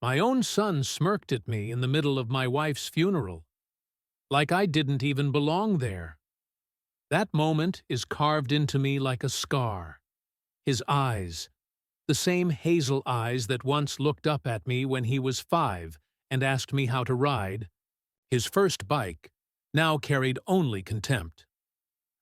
My own son smirked at me in the middle of my wife's funeral, like I didn't even belong there. That moment is carved into me like a scar. His eyes, the same hazel eyes that once looked up at me when he was 5 and asked me how to ride, his first bike, now carried only contempt.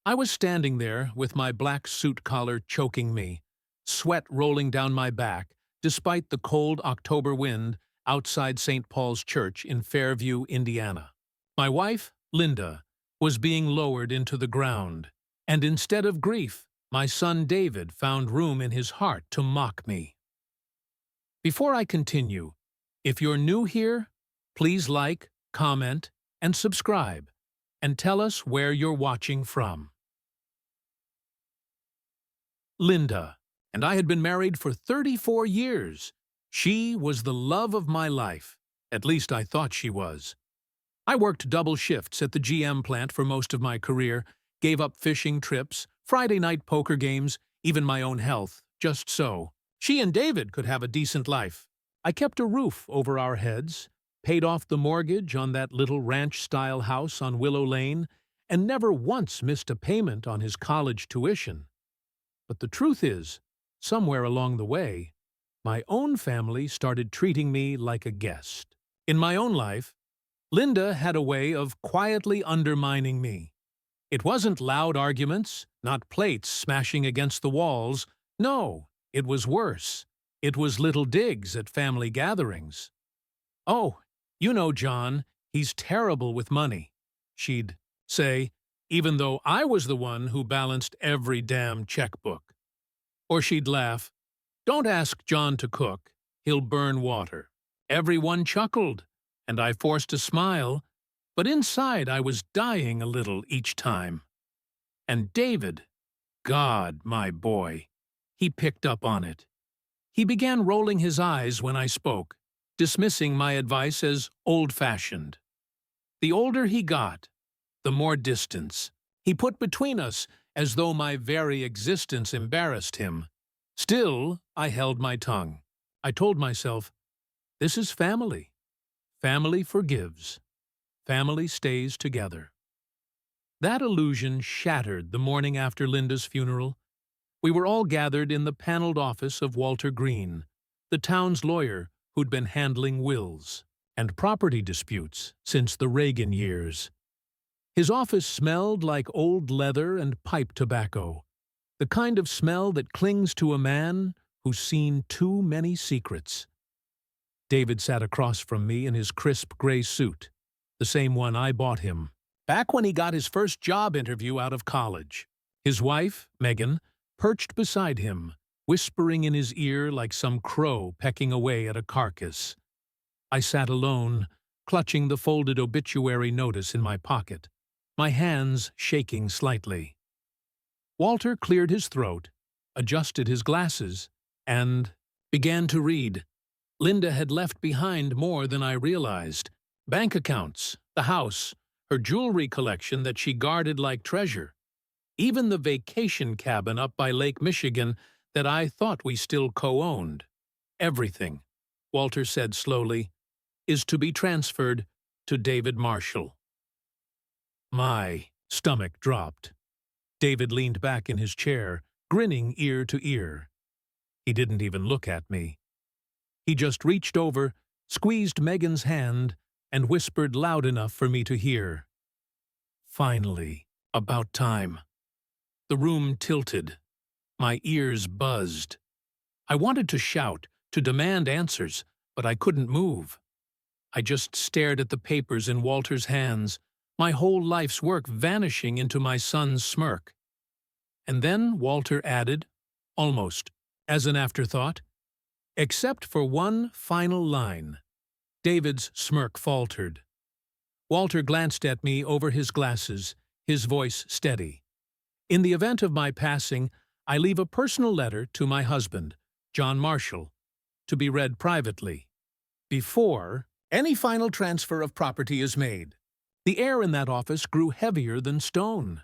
I was standing there with my black suit collar choking me, sweat rolling down my back, despite the cold October wind outside St. Paul's Church in Fairview, Indiana. My wife, Linda, was being lowered into the ground, and instead of grief, my son David found room in his heart to mock me. Before I continue, if you're new here, please like, comment, and subscribe, and tell us where you're watching from. Linda and I had been married for 34 years. She was the love of my life. At least I thought she was. I worked double shifts at the GM plant for most of my career, gave up fishing trips, Friday night poker games, even my own health, just so she and David could have a decent life. I kept a roof over our heads, paid off the mortgage on that little ranch-style house on Willow Lane, and never once missed a payment on his college tuition. But the truth is, somewhere along the way, my own family started treating me like a guest. In my own life, Linda had a way of quietly undermining me. It wasn't loud arguments, not plates smashing against the walls. No, it was worse. It was little digs at family gatherings. "Oh, you know John, he's terrible with money," she'd say, even though I was the one who balanced every damn checkbook. Or she'd laugh, "Don't ask John to cook, he'll burn water." Everyone chuckled, and I forced a smile, but inside I was dying a little each time. And David, God, my boy, he picked up on it. He began rolling his eyes when I spoke, dismissing my advice as old-fashioned. The older he got, the more distance he put between us, as though my very existence embarrassed him. Still, I held my tongue. I told myself, this is family. Family forgives. Family stays together. That illusion shattered the morning after Linda's funeral. We were all gathered in the paneled office of Walter Green, the town's lawyer who'd been handling wills and property disputes since the Reagan years. His office smelled like old leather and pipe tobacco, the kind of smell that clings to a man who's seen too many secrets. David sat across from me in his crisp gray suit, the same one I bought him, back when he got his first job interview out of college. His wife, Megan, perched beside him, whispering in his ear like some crow pecking away at a carcass. I sat alone, clutching the folded obituary notice in my pocket, my hands shaking slightly. Walter cleared his throat, adjusted his glasses, and began to read. Linda had left behind more than I realized. Bank accounts, the house, her jewelry collection that she guarded like treasure. Even the vacation cabin up by Lake Michigan that I thought we still co-owned. Everything, Walter said slowly, is to be transferred to David Marshall. My stomach dropped. David leaned back in his chair, grinning ear to ear. He didn't even look at me. He just reached over, squeezed Megan's hand, and whispered loud enough for me to hear. Finally, about time. The room tilted. My ears buzzed. I wanted to shout, to demand answers, but I couldn't move. I just stared at the papers in Walter's hands, my whole life's work vanishing into my son's smirk. And then Walter added, almost as an afterthought, except for one final line. David's smirk faltered. Walter glanced at me over his glasses, his voice steady. In the event of my passing, I leave a personal letter to my husband, John Marshall, to be read privately, before any final transfer of property is made. The air in that office grew heavier than stone.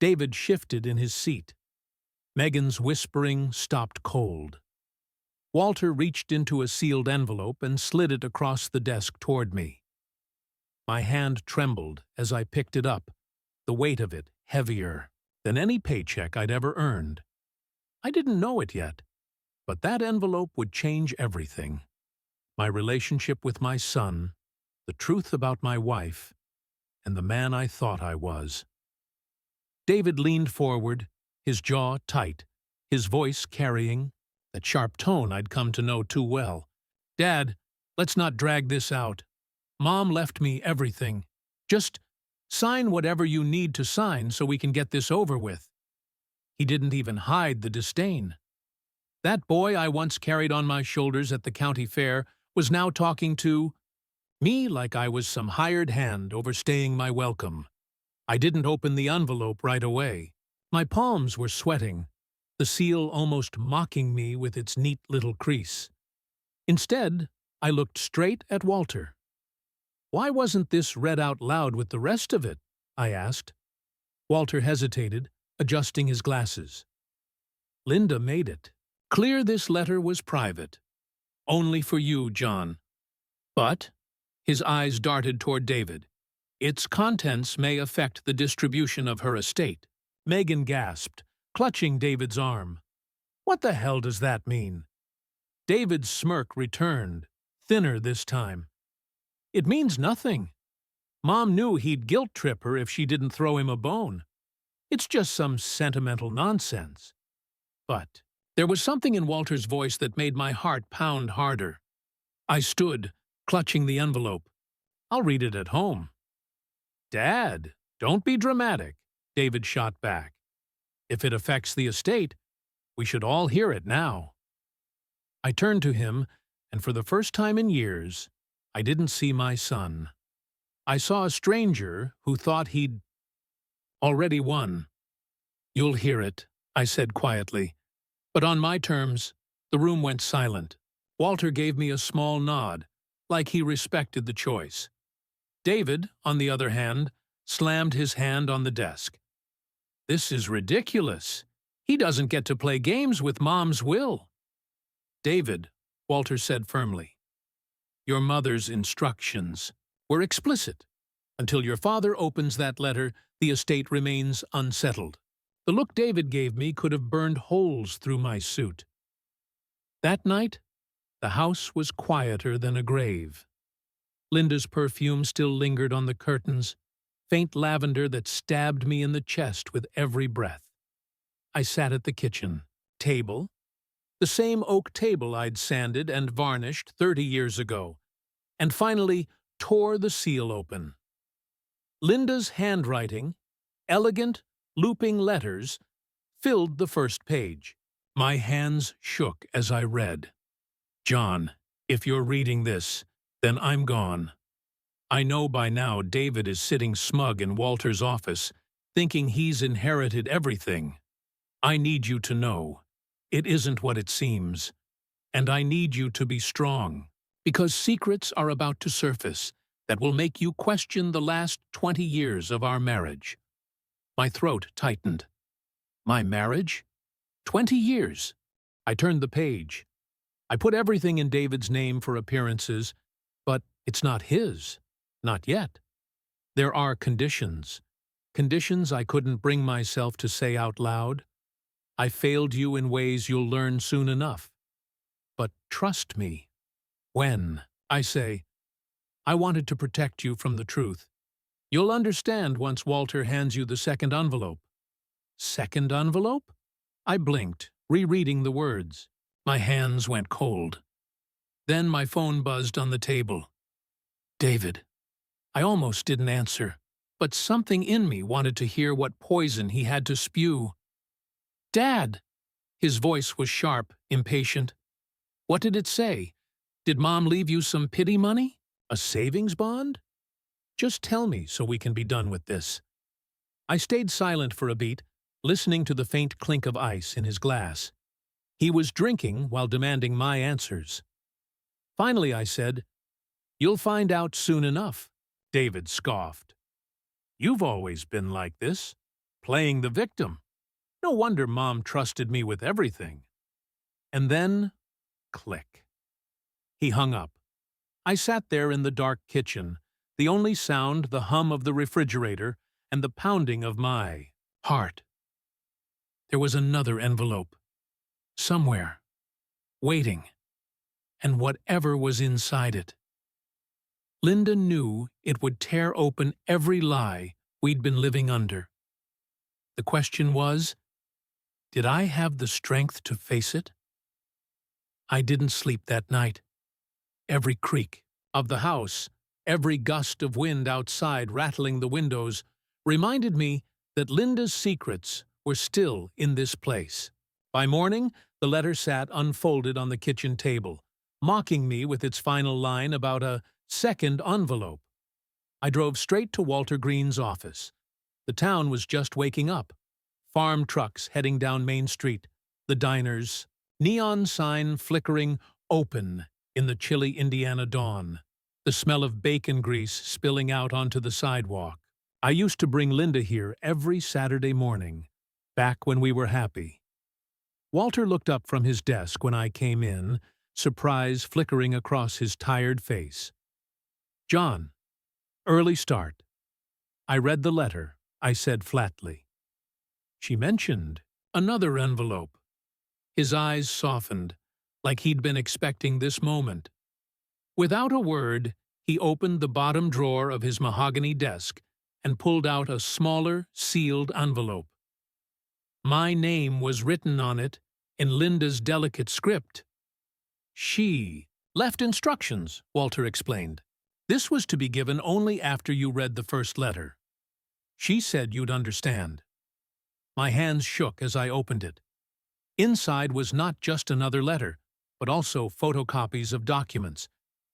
David shifted in his seat. Megan's whispering stopped cold. Walter reached into a sealed envelope and slid it across the desk toward me. My hand trembled as I picked it up, the weight of it heavier than any paycheck I'd ever earned. I didn't know it yet, but that envelope would change everything. My relationship with my son, the truth about my wife, and the man I thought I was. David leaned forward, his jaw tight, his voice carrying that sharp tone I'd come to know too well. "Dad, let's not drag this out. Mom left me everything. Just sign whatever you need to sign so we can get this over with." He didn't even hide the disdain. That boy I once carried on my shoulders at the county fair was now talking to me like I was some hired hand overstaying my welcome. I didn't open the envelope right away. My palms were sweating, the seal almost mocking me with its neat little crease. Instead, I looked straight at Walter. "Why wasn't this read out loud with the rest of it?" I asked. Walter hesitated, adjusting his glasses. "Linda made it. Clear this letter was private. Only for you, John. But," his eyes darted toward David, "its contents may affect the distribution of her estate." Megan gasped, clutching David's arm. "What the hell does that mean?" David's smirk returned, thinner this time. "It means nothing. Mom knew he'd guilt-trip her if she didn't throw him a bone. It's just some sentimental nonsense." But there was something in Walter's voice that made my heart pound harder. I stood, clutching the envelope. "I'll read it at home." "Dad, don't be dramatic," David shot back. "If it affects the estate, we should all hear it now." I turned to him, and for the first time in years, I didn't see my son. I saw a stranger who thought he'd already won. "You'll hear it," I said quietly. But on my terms, the room went silent. Walter gave me a small nod, like he respected the choice. David, on the other hand, slammed his hand on the desk. "This is ridiculous. He doesn't get to play games with Mom's will." "David," Walter said firmly, "your mother's instructions were explicit. Until your father opens that letter, the estate remains unsettled." The look David gave me could have burned holes through my suit. That night, the house was quieter than a grave. Linda's perfume still lingered on the curtains, faint lavender that stabbed me in the chest with every breath. I sat at the kitchen table, the same oak table I'd sanded and varnished 30 years ago, and finally tore the seal open. Linda's handwriting, elegant, looping letters, filled the first page. My hands shook as I read. "John, if you're reading this, then I'm gone. I know by now David is sitting smug in Walter's office, thinking he's inherited everything. I need you to know it isn't what it seems, and I need you to be strong, because secrets are about to surface that will make you question the last 20 years of our marriage." My throat tightened. My marriage? 20 years. I turned the page. I put everything in David's name for appearances, but it's not his. Not yet. There are conditions. Conditions I couldn't bring myself to say out loud. I failed you in ways you'll learn soon enough. But trust me. When I say, I wanted to protect you from the truth. You'll understand once Walter hands you the second envelope. Second envelope? I blinked, rereading the words. My hands went cold. Then my phone buzzed on the table. David. I almost didn't answer, but something in me wanted to hear what poison he had to spew. Dad! His voice was sharp, impatient. What did it say? Did Mom leave you some pity money? A savings bond? Just tell me so we can be done with this. I stayed silent for a beat, listening to the faint clink of ice in his glass. He was drinking while demanding my answers. Finally I said, You'll find out soon enough. David scoffed. You've always been like this, playing the victim. No wonder Mom trusted me with everything. And then Click. He hung up. I sat there in the dark kitchen, the only sound the hum of the refrigerator and the pounding of my heart. There was another envelope. Somewhere. Waiting. And whatever was inside it. Linda knew it would tear open every lie we'd been living under. The question was, did I have the strength to face it? I didn't sleep that night. Every creak of the house, every gust of wind outside rattling the windows, reminded me that Linda's secrets were still in this place. By morning, the letter sat unfolded on the kitchen table, mocking me with its final line about a second envelope. I drove straight to Walter Green's office. The town was just waking up. Farm trucks heading down Main Street, the diners, neon sign flickering open in the chilly Indiana dawn, the smell of bacon grease spilling out onto the sidewalk. I used to bring Linda here every Saturday morning, back when we were happy. Walter looked up from his desk when I came in, surprise flickering across his tired face. "John, early start." I read the letter, I said flatly. She mentioned another envelope. His eyes softened, like he'd been expecting this moment. Without a word, he opened the bottom drawer of his mahogany desk and pulled out a smaller, sealed envelope. My name was written on it in Linda's delicate script. She left instructions, Walter explained. This was to be given only after you read the first letter. She said you'd understand. My hands shook as I opened it. Inside was not just another letter, but also photocopies of documents,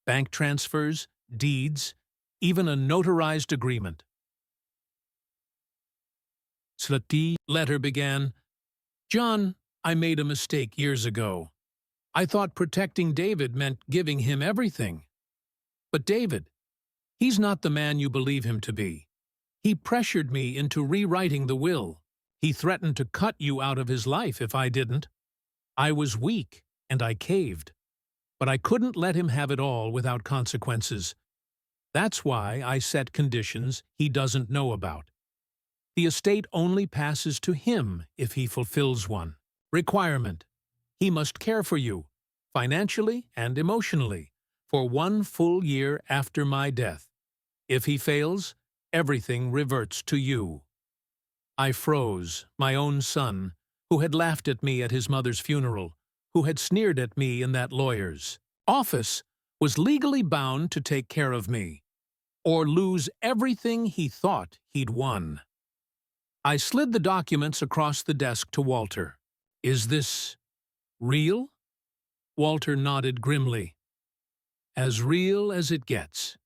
bank transfers, deeds, even a notarized agreement. The letter began, "John, I made a mistake years ago. I thought protecting David meant giving him everything. But David, he's not the man you believe him to be. He pressured me into rewriting the will. He threatened to cut you out of his life if I didn't. I was weak, and I caved. But I couldn't let him have it all without consequences. That's why I set conditions he doesn't know about. The estate only passes to him if he fulfills one. Requirement. He must care for you, financially and emotionally, for 1 full year after my death. If he fails, everything reverts to you." I froze, my own son, who had laughed at me at his mother's funeral, who had sneered at me in that lawyer's office, was legally bound to take care of me, or lose everything he thought he'd won. I slid the documents across the desk to Walter. "Is this real?" Walter nodded grimly. "As real as it gets.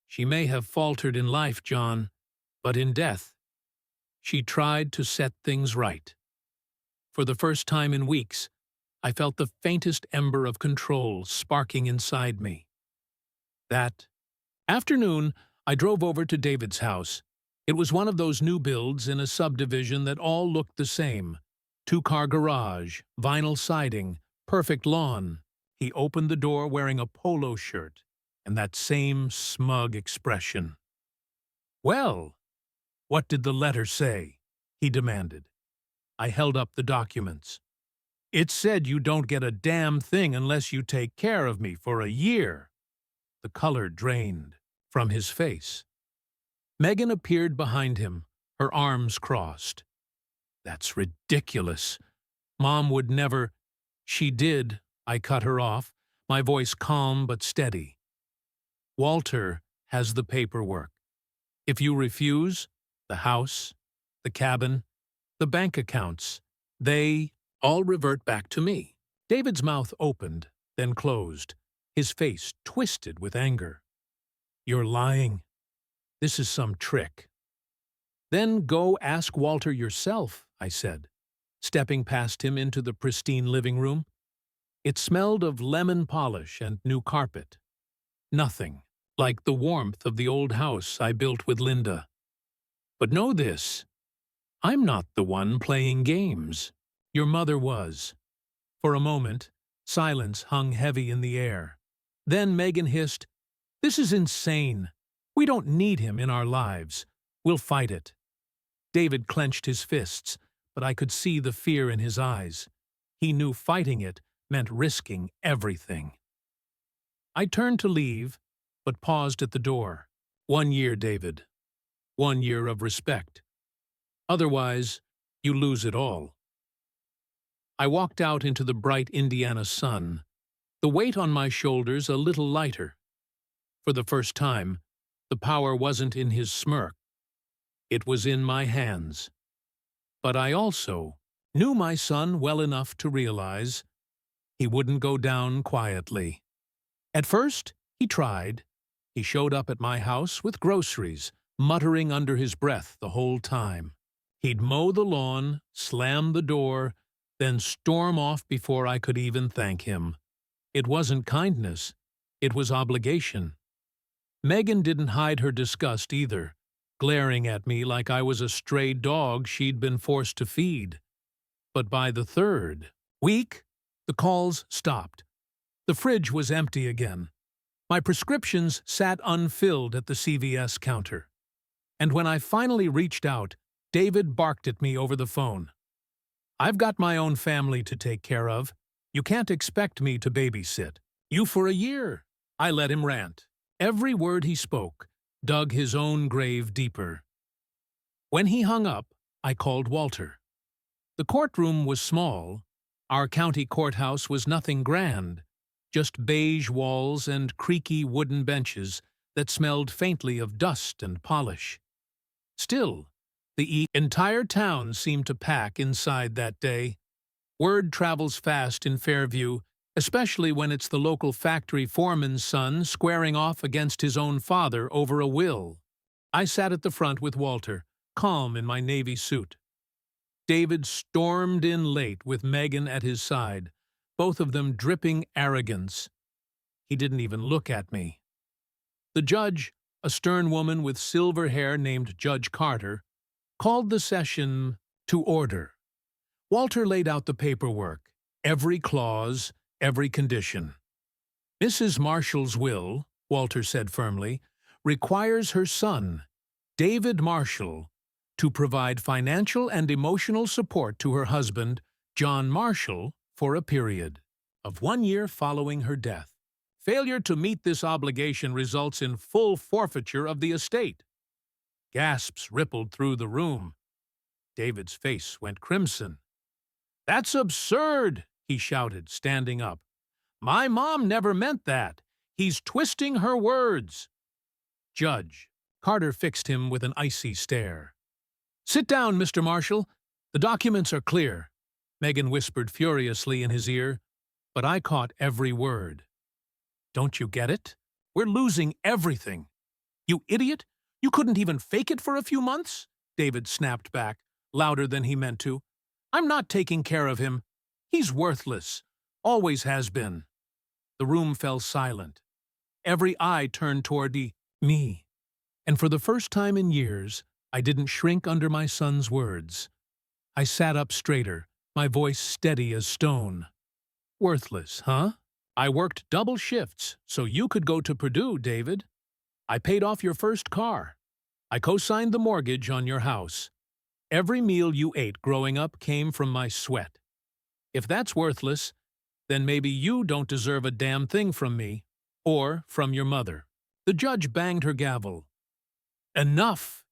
She may have faltered in life, John, but in death, she tried to set things right." For the first time in weeks, I felt the faintest ember of control sparking inside me. That afternoon, I drove over to David's house. It was one of those new builds in a subdivision that all looked the same. 2-car garage, vinyl siding, perfect lawn. He opened the door wearing a polo shirt and that same smug expression. "Well, what did the letter say?" he demanded. I held up the documents. "It said you don't get a damn thing unless you take care of me for a year." The color drained from his face. Megan appeared behind him, her arms crossed. "That's ridiculous. Mom would never—" "She did," I cut her off, my voice calm but steady. "Walter has the paperwork. If you refuse, the house, the cabin, the bank accounts, they all revert back to me." David's mouth opened, then closed, his face twisted with anger. "You're lying. This is some trick." "Then go ask Walter yourself," I said, stepping past him into the pristine living room. It smelled of lemon polish and new carpet. Nothing like the warmth of the old house I built with Linda. But know this, I'm not the one playing games. Your mother was. For a moment, Silence hung heavy in the air. Then Megan hissed, "This is insane. We don't need him in our lives. We'll fight it." David clenched his fists, but I could see the fear in his eyes. He knew fighting it meant risking everything. I turned to leave, but paused at the door. 1 year, David. 1 year of respect. Otherwise, you lose it all. I walked out into the bright Indiana sun, the weight on my shoulders a little lighter. For the first time, the power wasn't in his smirk. It was in my hands. But I also knew my son well enough to realize he wouldn't go down quietly. At first, he tried. He showed up at my house with groceries, muttering under his breath the whole time. He'd mow the lawn, slam the door, then storm off before I could even thank him. It wasn't kindness, it was obligation. Megan didn't hide her disgust either, glaring at me like I was a stray dog she'd been forced to feed. But by the third week, the calls stopped. The fridge was empty again. My prescriptions sat unfilled at the CVS counter. And when I finally reached out, David barked at me over the phone. "I've got my own family to take care of. You can't expect me to babysit you for a year." I let him rant. Every word he spoke dug his own grave deeper. When he hung up, I called Walter. The courtroom was small. Our county courthouse was nothing grand, just beige walls and creaky wooden benches that smelled faintly of dust and polish. Still, the entire town seemed to pack inside that day. Word travels fast in Fairview, especially when it's the local factory foreman's son squaring off against his own father over a will. I sat at the front with Walter, calm in my navy suit. David stormed in late with Megan at his side, both of them dripping arrogance. He didn't even look at me. The judge, a stern woman with silver hair named Judge Carter, called the session to order. Walter laid out the paperwork, every clause, every condition. "Mrs. Marshall's will," Walter said firmly, "requires her son, David Marshall, to provide financial and emotional support to her husband, John Marshall, for a period of 1 year following her death. Failure to meet this obligation results in full forfeiture of the estate." Gasps rippled through the room. David's face went crimson. "That's absurd," he shouted, standing up. "My mom never meant that. He's twisting her words." "Judge," Carter fixed him with an icy stare. "Sit down, Mr. Marshall. The documents are clear," Megan whispered furiously in his ear, but I caught every word. "Don't you get it? We're losing everything." "You idiot! You couldn't even fake it for a few months?" David snapped back, louder than he meant to. "I'm not taking care of him. He's worthless. Always has been." The room fell silent. Every eye turned toward me. And for the first time in years, I didn't shrink under my son's words. I sat up straighter, my voice steady as stone. "Worthless, huh? I worked double shifts so you could go to Purdue, David. I paid off your first car. I co-signed the mortgage on your house. Every meal you ate growing up came from my sweat. If that's worthless, then maybe you don't deserve a damn thing from me, or from your mother." The judge banged her gavel. "Enough,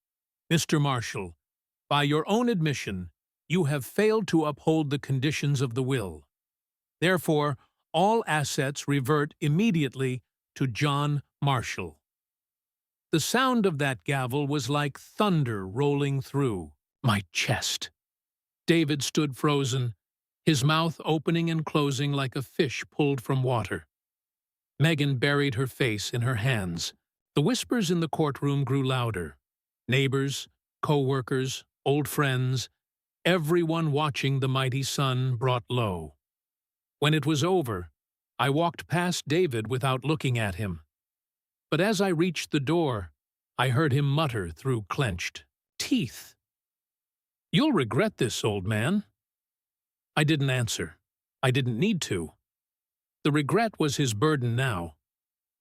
Mr. Marshall. By your own admission, you have failed to uphold the conditions of the will. Therefore, all assets revert immediately to John Marshall." The sound of that gavel was like thunder rolling through my chest. David stood frozen, his mouth opening and closing like a fish pulled from water. Megan buried her face in her hands. The whispers in the courtroom grew louder. Neighbors, co-workers, old friends, everyone watching the mighty son brought low. When it was over, I walked past David without looking at him. But as I reached the door, I heard him mutter through clenched teeth, "You'll regret this, old man." I didn't answer. I didn't need to. The regret was his burden now,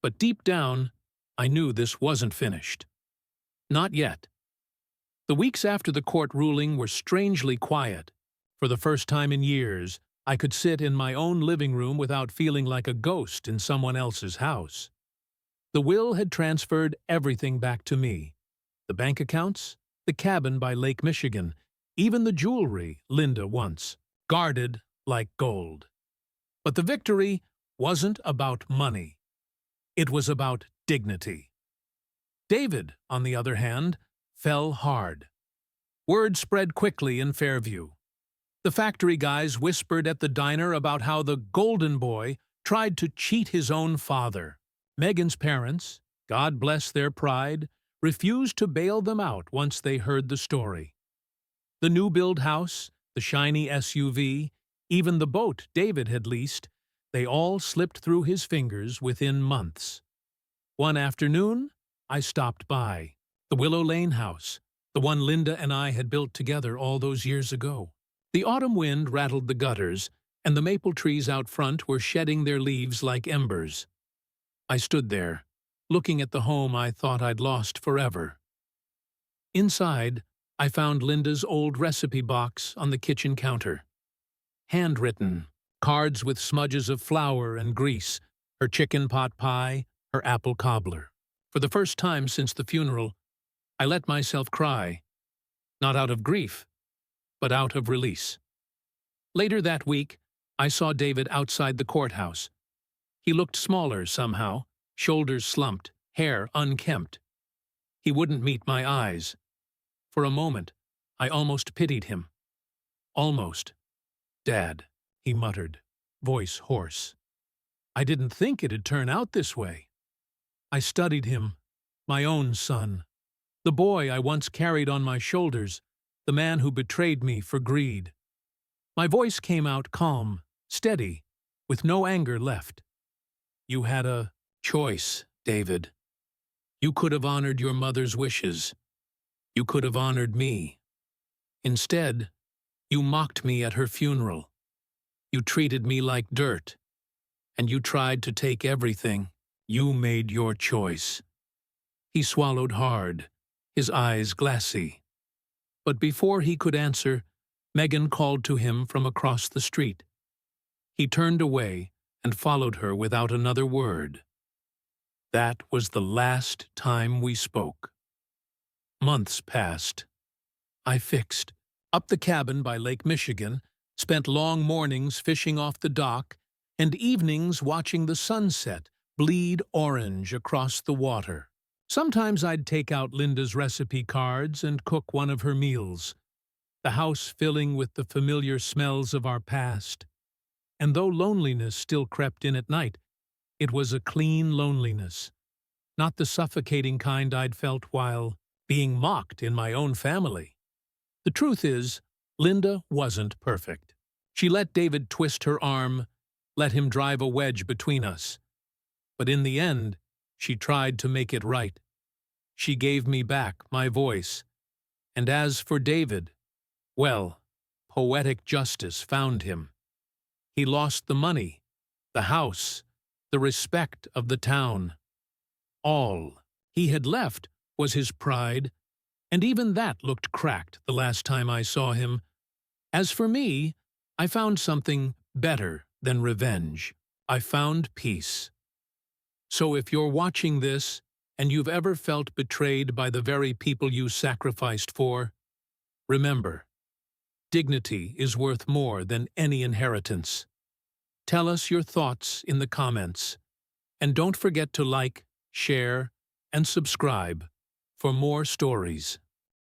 but deep down, I knew this wasn't finished. Not yet. The weeks after the court ruling were strangely quiet. For the first time in years, I could sit in my own living room without feeling like a ghost in someone else's house. The will had transferred everything back to me. The bank accounts, the cabin by Lake Michigan, even the jewelry Linda once guarded like gold. But the victory wasn't about money. It was about dignity. David, on the other hand, fell hard. Word spread quickly in Fairview. The factory guys whispered at the diner about how the golden boy tried to cheat his own father. Megan's parents, God bless their pride, refused to bail them out once they heard the story. The new-build house, the shiny SUV, even the boat David had leased, they all slipped through his fingers within months. One afternoon, I stopped by. The Willow Lane house, the one Linda and I had built together all those years ago. The autumn wind rattled the gutters, and the maple trees out front were shedding their leaves like embers. I stood there, looking at the home I thought I'd lost forever. Inside, I found Linda's old recipe box on the kitchen counter. Handwritten, cards with smudges of flour and grease, her chicken pot pie, her apple cobbler. For the first time since the funeral, I let myself cry, not out of grief, but out of release. Later that week, I saw David outside the courthouse. He looked smaller somehow, shoulders slumped, hair unkempt. He wouldn't meet my eyes. For a moment, I almost pitied him. Almost. "Dad," he muttered, voice hoarse. I didn't think it'd turn out this way. I studied him, my own son, the boy I once carried on my shoulders, the man who betrayed me for greed. My voice came out calm, steady, with no anger left. "You had a choice, David. You could have honored your mother's wishes. You could have honored me. Instead, you mocked me at her funeral. You treated me like dirt. And you tried to take everything. You made your choice." He swallowed hard, his eyes glassy. But before he could answer, Megan called to him from across the street. He turned away and followed her without another word. That was the last time we spoke. Months passed. I fixed up the cabin by Lake Michigan, spent long mornings fishing off the dock, and evenings watching the sunset bleed orange across the water. Sometimes I'd take out Linda's recipe cards and cook one of her meals, the house filling with the familiar smells of our past. And though loneliness still crept in at night, it was a clean loneliness, not the suffocating kind I'd felt while being mocked in my own family. The truth is, Linda wasn't perfect. She let David twist her arm, let him drive a wedge between us. But in the end, she tried to make it right. She gave me back my voice. And as for David, well, poetic justice found him. He lost the money, the house, the respect of the town. All he had left was his pride, and even that looked cracked the last time I saw him. As for me, I found something better than revenge. I found peace. So if you're watching this, and you've ever felt betrayed by the very people you sacrificed for, remember, dignity is worth more than any inheritance. Tell us your thoughts in the comments, and don't forget to like, share, and subscribe for more stories.